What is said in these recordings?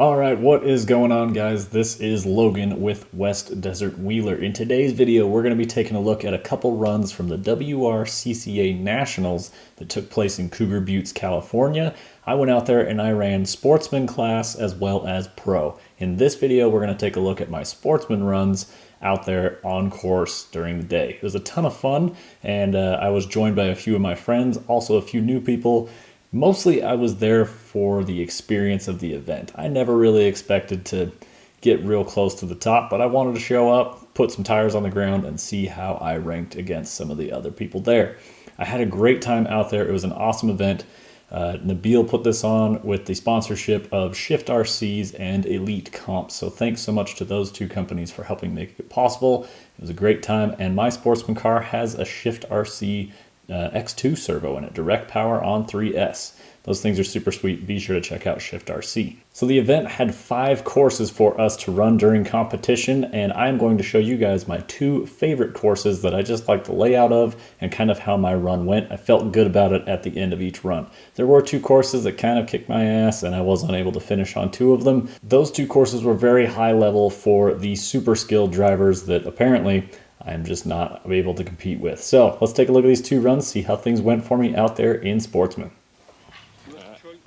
All right, what is going on, guys? This is Logan with West Desert Wheeler. In today's video, we're going to be taking a look at a couple runs from the Wrcca Nationals that took place in Cougar Buttes, California. I went out there and I ran Sportsman class as well as Pro. In this video, we're going to take a look at my Sportsman runs out there on course during the day. It was a ton of fun, and I was joined by a few of my friends, also a few new people. Mostly I was there for the experience of the event. I never really expected to get real close to the top, but I wanted to show up, put some tires on the ground, and see how I ranked against some of the other people there. I had a great time out there. It was an awesome event. Nabil put this on with the sponsorship of Shift RCs and Elite Comps. So thanks so much to those two companies for helping make it possible. It was a great time, and my Sportsman car has a Shift RC X2 servo in it, direct power on 3S. Those things are super sweet. Be sure to check out Shift RC. So the event had 5 courses for us to run during competition, and I'm going to show you guys my 2 favorite courses that I just like the layout of and kind of how my run went. I felt good about it at the end of each run. There were 2 courses that kind of kicked my ass, and I was unable to finish on 2 of them. Those 2 courses were very high level for the super skilled drivers that apparently I'm just not able to compete with. So let's take a look at these 2 runs, see how things went for me out there in Sportsman.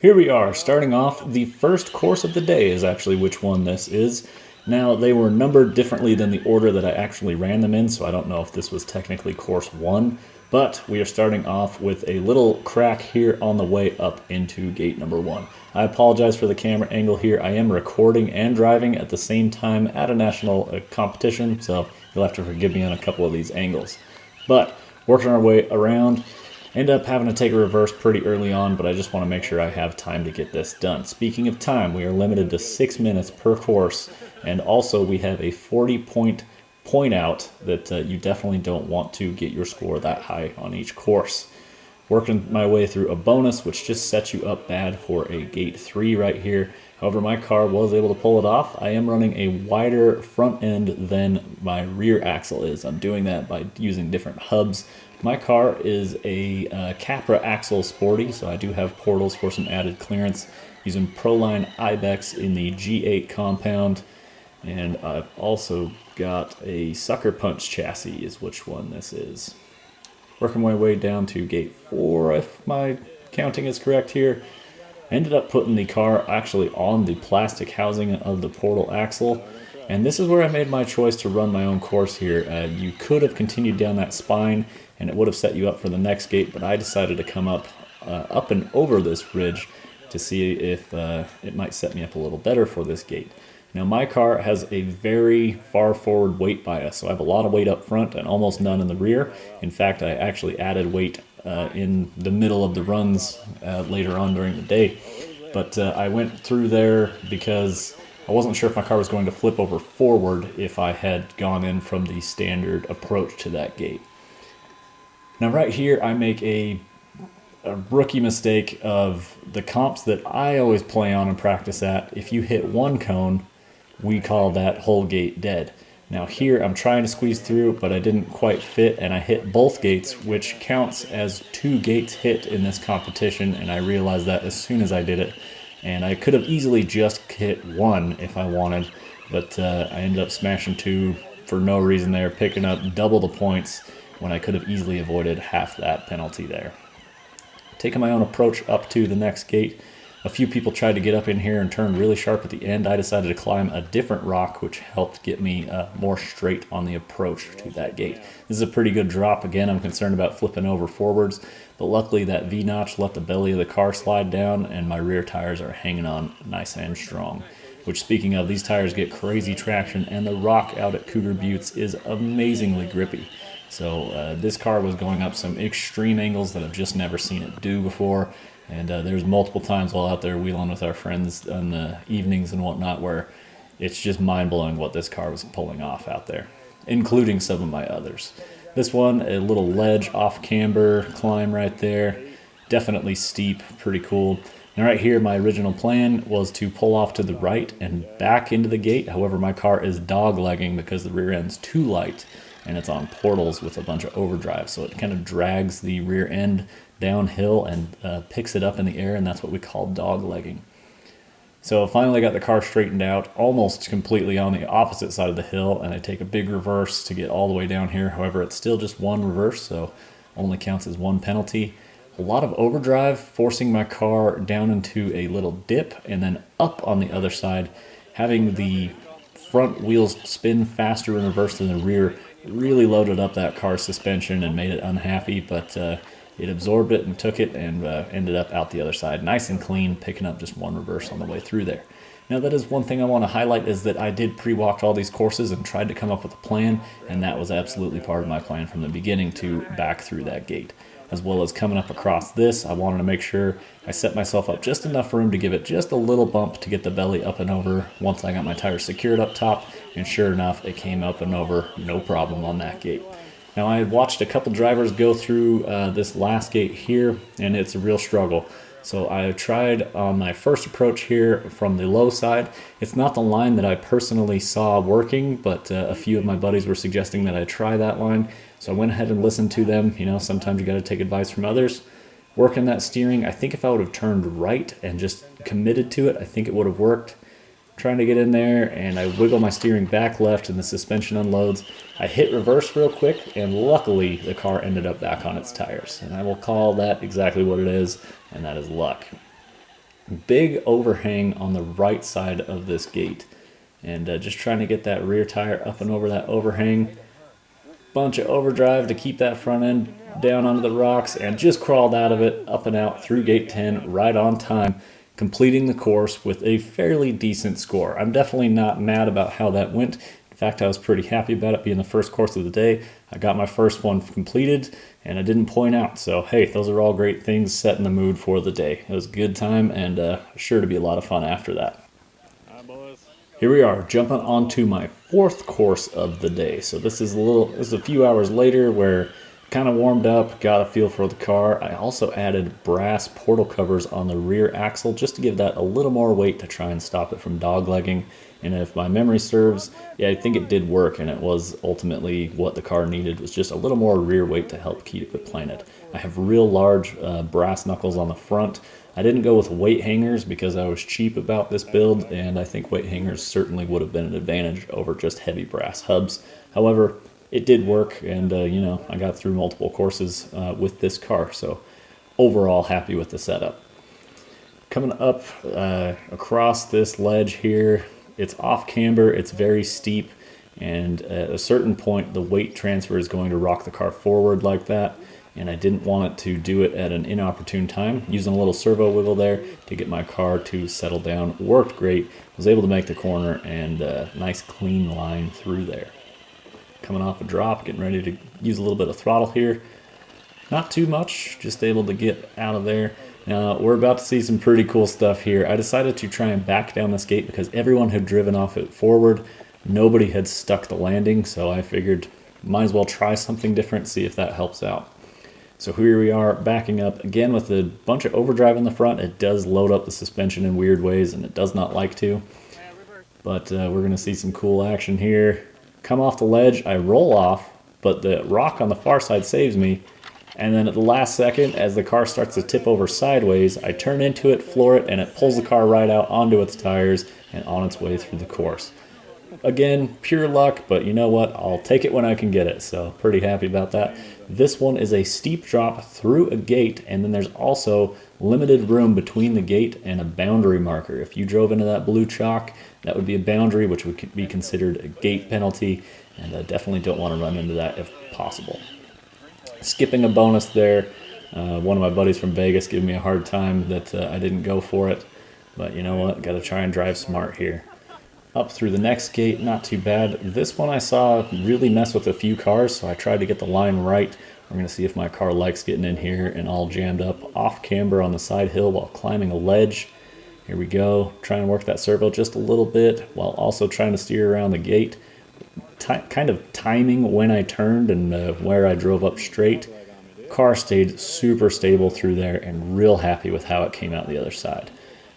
Here we are, starting off. The first course of the day is actually which one this is. Now, they were numbered differently than the order that I actually ran them in, so I don't know if this was technically course 1, but we are starting off with a little crack here on the way up into gate number 1. I apologize for the camera angle here. I am recording and driving at the same time at a national competition, so you'll have to forgive me on a couple of these angles. But working our way around, end up having to take a reverse pretty early on, but I just want to make sure I have time to get this done. Speaking of time, we are limited to 6 minutes per course, and also we have a 40-point point out that you definitely don't want to get your score that high on each course. Working my way through a bonus, which just sets you up bad for a gate 3 right here. However, my car was able to pull it off. I am running a wider front end than my rear axle is. I'm doing that by using different hubs. My car is a Capra Axial Sporty, so I do have portals for some added clearance, using Proline Ibex in the G8 compound. And I've also got a Sucker Punch chassis is which one this is. Working my way down to gate 4, if my counting is correct here. Ended up putting the car actually on the plastic housing of the portal axle. And this is where I made my choice to run my own course here. You could have continued down that spine and it would have set you up for the next gate, but I decided to come up and over this ridge to see if it might set me up a little better for this gate. Now, my car has a very far forward weight bias, so I have a lot of weight up front and almost none in the rear. In fact, I actually added weight in the middle of the runs later on during the day. But I went through there because I wasn't sure if my car was going to flip over forward if I had gone in from the standard approach to that gate. Now, right here, I make a rookie mistake of the comps that I always play on and practice at. If you hit one cone, we call that whole gate dead. Now here I'm trying to squeeze through, but I didn't quite fit, and I hit both gates, which counts as 2 gates hit in this competition, and I realized that as soon as I did it. And I could have easily just hit 1 if I wanted, but I ended up smashing 2 for no reason there, picking up double the points when I could have easily avoided half that penalty there. Taking my own approach up to the next gate. A few people tried to get up in here and turn really sharp at the end. I decided to climb a different rock, which helped get me more straight on the approach to that gate. This is a pretty good drop. Again, I'm concerned about flipping over forwards, but luckily that V-notch let the belly of the car slide down, and my rear tires are hanging on nice and strong. Which, speaking of, these tires get crazy traction, and the rock out at Cougar Buttes is amazingly grippy. So this car was going up some extreme angles that I've just never seen it do before. And there's multiple times while out there wheeling with our friends on the evenings and whatnot where it's just mind-blowing what this car was pulling off out there, including some of my others. This one, a little ledge off camber climb right there. Definitely steep, pretty cool. And right here, my original plan was to pull off to the right and back into the gate. However, my car is dog-legging because the rear end's too light and it's on portals with a bunch of overdrive. So it kind of drags the rear end downhill and picks it up in the air, and that's what we call dog-legging. So finally got the car straightened out, almost completely on the opposite side of the hill, and I take a big reverse to get all the way down here. However, it's still just one reverse, so only counts as one penalty. A lot of overdrive, forcing my car down into a little dip and then up on the other side. Having the front wheels spin faster in reverse than the rear really loaded up that car's suspension and made it unhappy, but it absorbed it and took it and ended up out the other side. Nice and clean, picking up just one reverse on the way through there. Now that is one thing I want to highlight, is that I did pre-walk all these courses and tried to come up with a plan, and that was absolutely part of my plan from the beginning to back through that gate. As well as coming up across this, I wanted to make sure I set myself up just enough room to give it just a little bump to get the belly up and over once I got my tires secured up top, and sure enough, it came up and over, no problem on that gate. Now I had watched a couple drivers go through this last gate here, and it's a real struggle. So I tried on my first approach here from the low side. It's not the line that I personally saw working, but a few of my buddies were suggesting that I try that line. So I went ahead and listened to them. You know, sometimes you got to take advice from others. Working that steering, I think if I would have turned right and just committed to it, I think it would have worked. Trying to get in there, and I wiggle my steering back left and the suspension unloads. I hit reverse real quick, and luckily the car ended up back on its tires. And I will call that exactly what it is, and that is luck. Big overhang on the right side of this gate, and just trying to get that rear tire up and over that overhang. Bunch of overdrive to keep that front end down onto the rocks, and just crawled out of it, up and out through gate 10 right on time, completing the course with a fairly decent score. I'm definitely not mad about how that went. In fact, I was pretty happy about it being the first course of the day. I got my first one completed, and I didn't point out. So, hey, those are all great things, setting the mood for the day. It was a good time, and sure to be a lot of fun after that. Here we are, jumping onto my fourth course of the day. So this is a few hours later, where kind of warmed up, got a feel for the car. I also added brass portal covers on the rear axle just to give that a little more weight to try and stop it from doglegging. And if my memory serves, yeah, I think it did work, and it was ultimately what the car needed, was just a little more rear weight to help keep it planted. I have real large brass knuckles on the front. I didn't go with weight hangers because I was cheap about this build, and I think weight hangers certainly would have been an advantage over just heavy brass hubs. However, it did work, and you know, I got through multiple courses with this car, so overall happy with the setup. Coming up across this ledge here, it's off camber, it's very steep, and at a certain point the weight transfer is going to rock the car forward like that, and I didn't want it to do it at an inopportune time. Using a little servo wiggle there to get my car to settle down worked great. Was able to make the corner, and nice clean line through there. Coming off a drop, getting ready to use a little bit of throttle here. Not too much, just able to get out of there. Now, we're about to see some pretty cool stuff here. I decided to try and back down this gate because everyone had driven off it forward. Nobody had stuck the landing, so I figured might as well try something different, see if that helps out. So here we are, backing up again with a bunch of overdrive in the front. It does load up the suspension in weird ways, and it does not like to. But we're going to see some cool action here. Come off the ledge, I roll off, but the rock on the far side saves me. And then at the last second, as the car starts to tip over sideways, I turn into it, floor it, and it pulls the car right out onto its tires and on its way through the course. Again, pure luck, but you know what? I'll take it when I can get it, so pretty happy about that. This one is a steep drop through a gate, and then there's also limited room between the gate and a boundary marker. If you drove into that blue chalk, that would be a boundary, which would be considered a gate penalty, and I definitely don't want to run into that if possible. Skipping a bonus there. One of my buddies from Vegas gave me a hard time that I didn't go for it, but you know what? Got to try and drive smart here. Up through the next gate, not too bad. This one I saw really mess with a few cars, so I tried to get the line right. We're going to see if my car likes getting in here and all jammed up off camber on the side hill while climbing a ledge. Here we go. Try and work that servo just a little bit while also trying to steer around the gate. Kind of timing when I turned and where I drove up straight. Car stayed super stable through there, and real happy with how it came out the other side.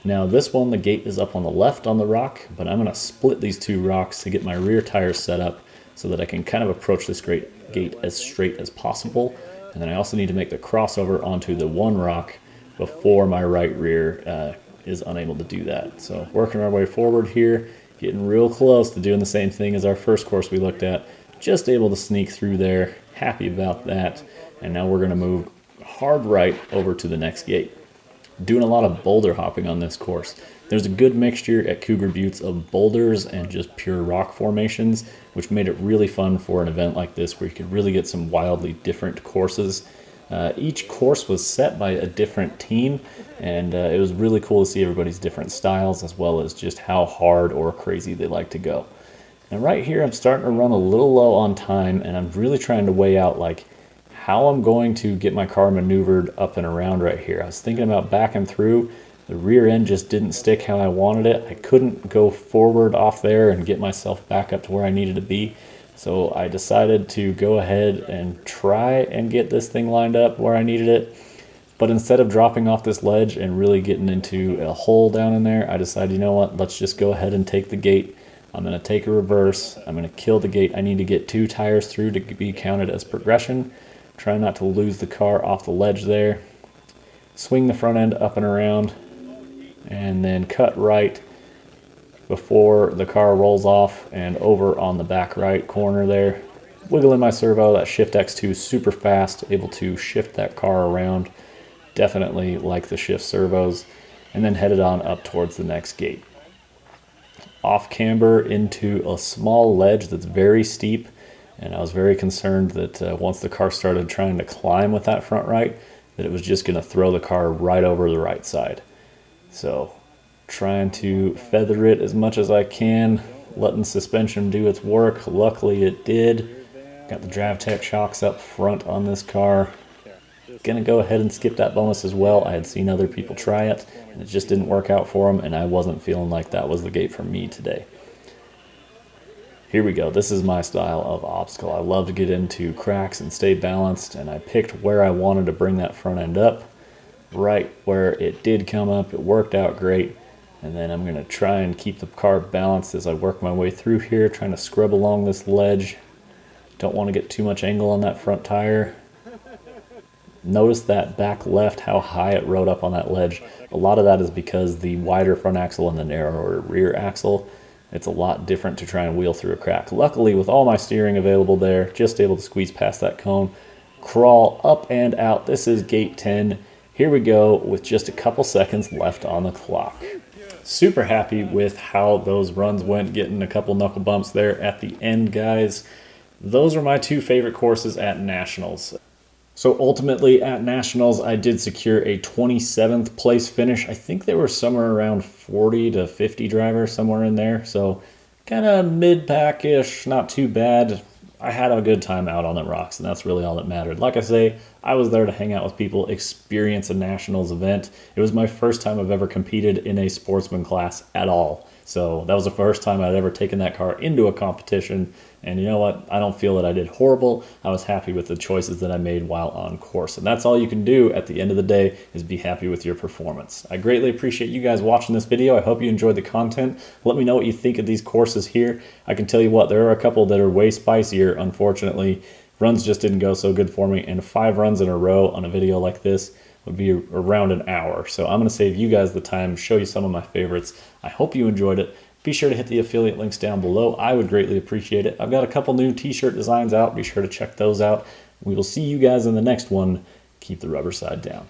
Now this one, the gate is up on the left on the rock, but I'm going to split these two rocks to get my rear tires set up so that I can kind of approach this gate as straight as possible. And then I also need to make the crossover onto the one rock before my right rear is unable to do that. So working our way forward here, getting real close to doing the same thing as our first course we looked at. Just able to sneak through there, happy about that. And now we're gonna move hard right over to the next gate. Doing a lot of boulder hopping on this course. There's a good mixture at Cougar Buttes of boulders and just pure rock formations, which made it really fun for an event like this where you could really get some wildly different courses. Each course was set by a different team, and it was really cool to see everybody's different styles as well as just how hard or crazy they like to go. And right here I'm starting to run a little low on time, and I'm really trying to weigh out like how I'm going to get my car maneuvered up and around right here. I was thinking about backing through. The rear end just didn't stick how I wanted it. I couldn't go forward off there and get myself back up to where I needed to be. So I decided to go ahead and try and get this thing lined up where I needed it. But instead of dropping off this ledge and really getting into a hole down in there, I decided, you know what, let's just go ahead and take the gate. I'm going to take a reverse. I'm going to kill the gate. I need to get 2 tires through to be counted as progression. Try not to lose the car off the ledge there. Swing the front end up and around, and then cut right before the car rolls off and over on the back right corner there. Wiggle in my servo. That Shift X2 is super fast, able to shift that car around. Definitely like the shift servos. And then headed on up towards the next gate. Off camber into a small ledge that's very steep. And I was very concerned that once the car started trying to climb with that front right, that it was just going to throw the car right over the right side. So trying to feather it as much as I can, letting suspension do its work. Luckily it did. Got the DravTech shocks up front on this car. Gonna go ahead and skip that bonus as well. I had seen other people try it, and it just didn't work out for them, and I wasn't feeling like that was the gate for me today. Here we go. This is my style of obstacle. I love to get into cracks and stay balanced, and I picked where I wanted to bring that front end up. Right where it did come up, it worked out great. And then I'm going to try and keep the car balanced as I work my way through here, trying to scrub along this ledge. Don't want to get too much angle on that front tire. Notice that back left, how high it rode up on that ledge. A lot of that is because the wider front axle and the narrower rear axle, it's a lot different to try and wheel through a crack. Luckily, with all my steering available there, just able to squeeze past that cone, crawl up and out. This is gate 10. Here we go with just a couple seconds left on the clock. Super happy with how those runs went, getting a couple knuckle bumps there at the end, guys. Those are my 2 favorite courses at Nationals. So ultimately at Nationals, I did secure a 27th place finish. I think there were somewhere around 40 to 50 drivers, somewhere in there. So kind of mid-pack-ish, not too bad. I had a good time out on the rocks, and that's really all that mattered. Like I say, I was there to hang out with people, experience a Nationals event. It was my first time I've ever competed in a Sportsman class at all. So that was the first time I'd ever taken that car into a competition. And you know what? I don't feel that I did horrible. I was happy with the choices that I made while on course. And that's all you can do at the end of the day, is be happy with your performance. I greatly appreciate you guys watching this video. I hope you enjoyed the content. Let me know what you think of these courses here. I can tell you what, there are a couple that are way spicier, unfortunately. Runs just didn't go so good for me, and 5 runs in a row on a video like this would be around an hour. So I'm going to save you guys the time, show you some of my favorites. I hope you enjoyed it. Be sure to hit the affiliate links down below. I would greatly appreciate it. I've got a couple new t-shirt designs out. Be sure to check those out. We will see you guys in the next one. Keep the rubber side down.